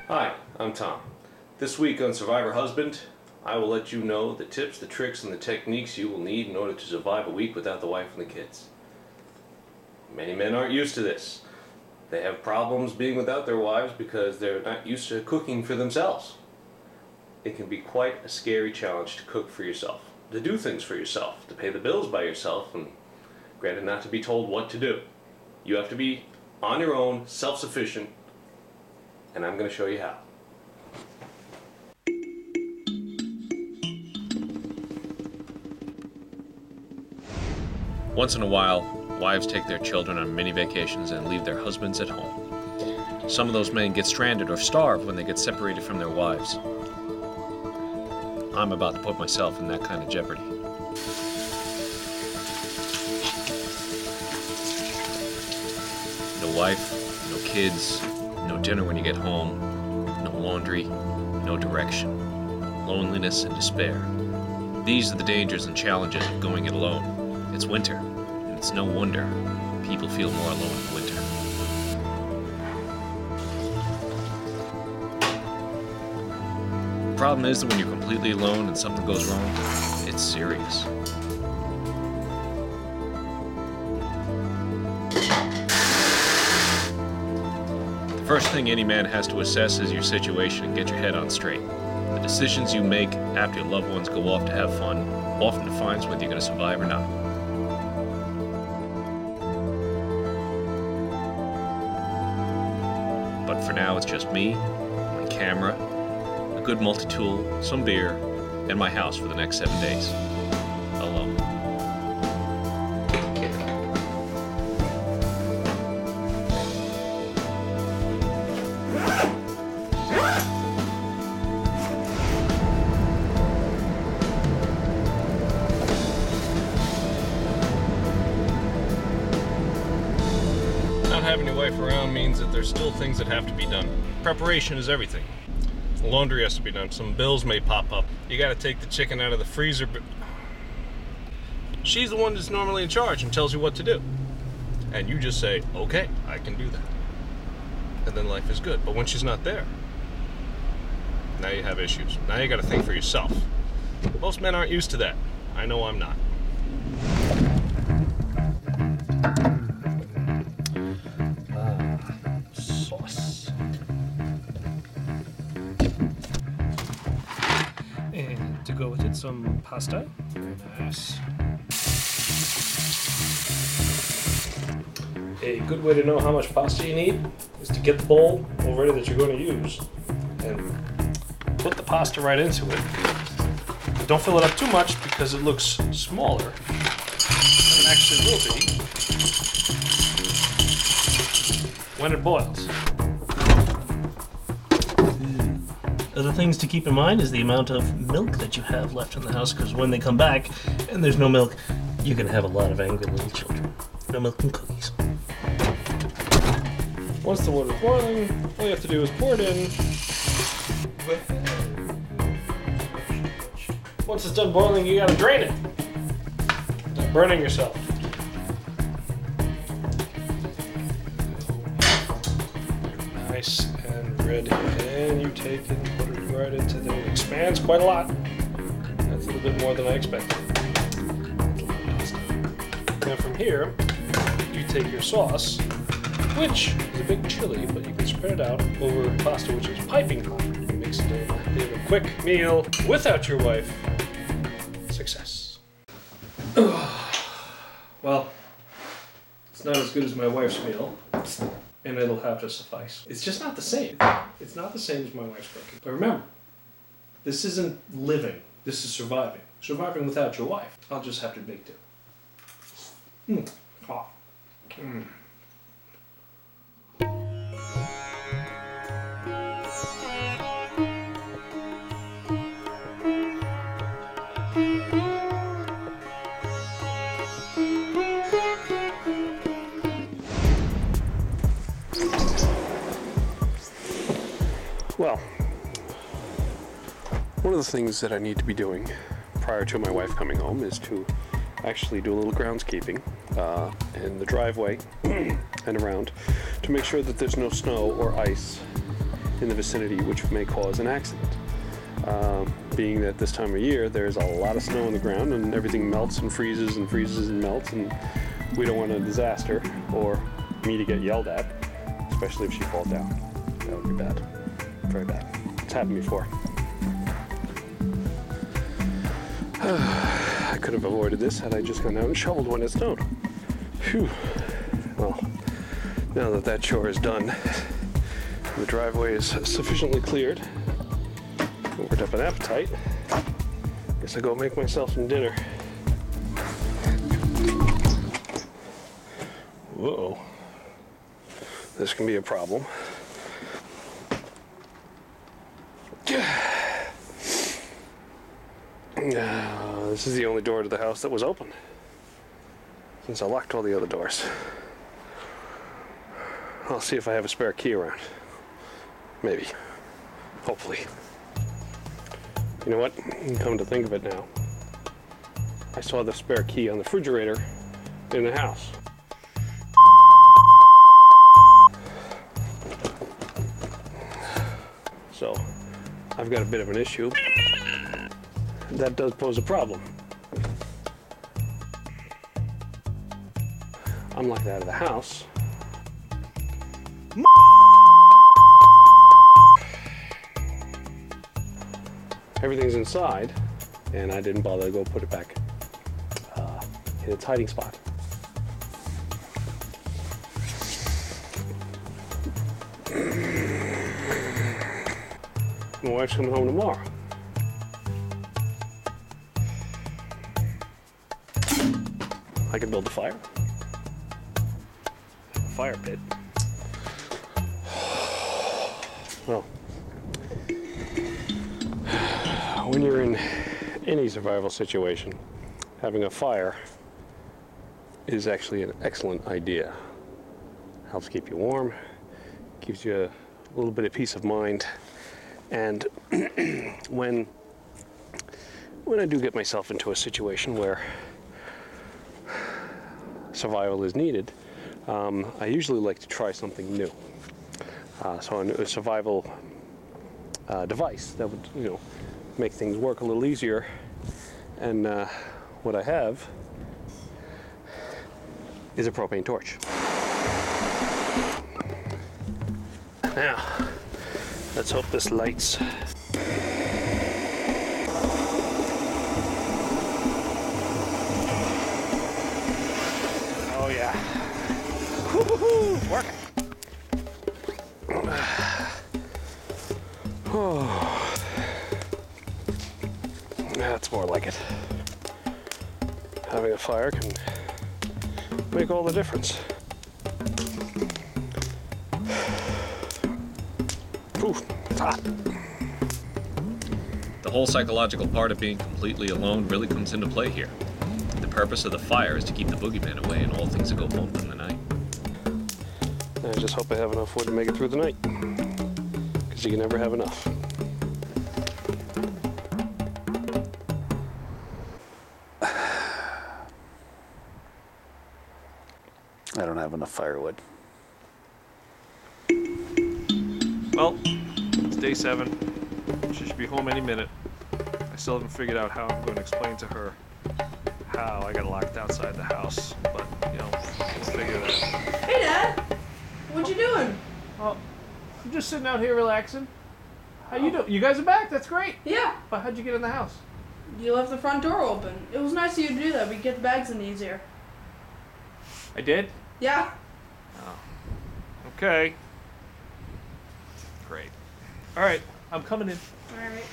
Hi, I'm Tom. This week on Survivor Husband, I will let you know the tips, the tricks, and the techniques you will need in order to survive a week without the wife and the kids. Many men aren't used to this. They have problems being without their wives because they're not used to cooking for themselves. It can be quite a scary challenge to cook for yourself, to do things for yourself, to pay the bills by yourself, and granted not to be told what to do. You have to be on your own, self-sufficient, and I'm going to show you how. Once in a while, wives take their children on mini vacations and leave their husbands at home. Some of those men get stranded or starve when they get separated from their wives. I'm about to put myself in that kind of jeopardy. No wife, no kids, no dinner when you get home, no laundry, no direction, loneliness and despair. These are the dangers and challenges of going it alone. It's winter, and it's no wonder people feel more alone in winter. The problem is that when you're completely alone and something goes wrong, it's serious. The first thing any man has to assess is your situation and get your head on straight. The decisions you make after your loved ones go off to have fun often defines whether you're going to survive or not. But for now, it's just me, my camera, a good multi-tool, some beer, and my house for the next 7 days. Alone. Not having your wife around means that there's still things that have to be done. Preparation is everything. Laundry has to be done. Some bills may pop up. You gotta take the chicken out of the freezer, but she's the one that's normally in charge and tells you what to do. And you just say, okay, I can do that. And then life is good. But when she's not there, now you have issues. Now you gotta think for yourself. Most men aren't used to that. I know I'm not. Sauce. And to go with it, some pasta. Very nice. A good way to know how much pasta you need is to get the bowl already that you're going to use and put the pasta right into it. But don't fill it up too much because it looks smaller than it actually will be when it boils. Other things to keep in mind is the amount of milk that you have left in the house, because when they come back and there's no milk, you can have a lot of angry little children. No milk and cookies. Once the water's boiling, all you have to do is pour it in. Once it's done boiling, you gotta drain it. Stop burning yourself. Nice and ready. And you take it and put it right into there. It expands quite a lot. That's a little bit more than I expected. Now from here, you take your sauce, which is a big chili, but you can spread it out over pasta, which is piping hot. It makes it a quick meal without your wife. Success. Well, it's not as good as my wife's meal, and it'll have to suffice. It's just not the same. It's not the same as my wife's cooking. But remember, this isn't living. This is surviving. Surviving without your wife. I'll just have to make do. Hot. Well, one of the things that I need to be doing prior to my wife coming home is to actually do a little groundskeeping in the driveway and around to make sure that there's no snow or ice in the vicinity, which may cause an accident. Being that this time of year there's a lot of snow on the ground and everything melts and freezes and melts, and we don't want a disaster or me to get yelled at, especially if she falls down. That would be bad. Very bad. It's happened before. I could have avoided this had I just gone out and shoveled when it snowed. Phew. Well, now that that chore is done, the driveway is sufficiently cleared, worked up an appetite, guess I'll go make myself some dinner. Whoa. This can be a problem. This is the only door to the house that was open, since I locked all the other doors. I'll see if I have a spare key around. Maybe. Hopefully. You know what? Come to think of it now, I saw the spare key on the refrigerator in the house. So, I've got a bit of an issue. That does pose a problem. I'm locked out of the house. Everything's inside, and I didn't bother to go put it back in its hiding spot. My wife's coming home tomorrow. I can build a fire. A fire pit. Well, when you're in any survival situation, having a fire is actually an excellent idea. Helps keep you warm, gives you a little bit of peace of mind, and when I do get myself into a situation where survival is needed, I usually like to try something new. So a survival device that would, make things work a little easier. And what I have is a propane torch. Now, let's hope this lights. Oh yeah. Woo-hoo-hoo, working. Oh, that's more like it. Having a fire can make all the difference. Ooh, it's hot. The whole psychological part of being completely alone really comes into play here. The purpose of the fire is to keep the boogeyman away and all things that go bump in the night. I just hope I have enough wood to make it through the night, because you can never have enough. I don't have enough firewood. Well, it's day 7. She should be home any minute. I still haven't figured out how I'm going to explain to her how I got locked outside the house, but, we'll figure that out. Hey, Dad! What you doing? Well, I'm just sitting out here relaxing. How you doing? You guys are back? That's great. Yeah. But how'd you get in the house? You left the front door open. It was nice of you to do that. We could get the bags in easier. I did? Yeah. Oh. Okay. Great. All right, I'm coming in. All right.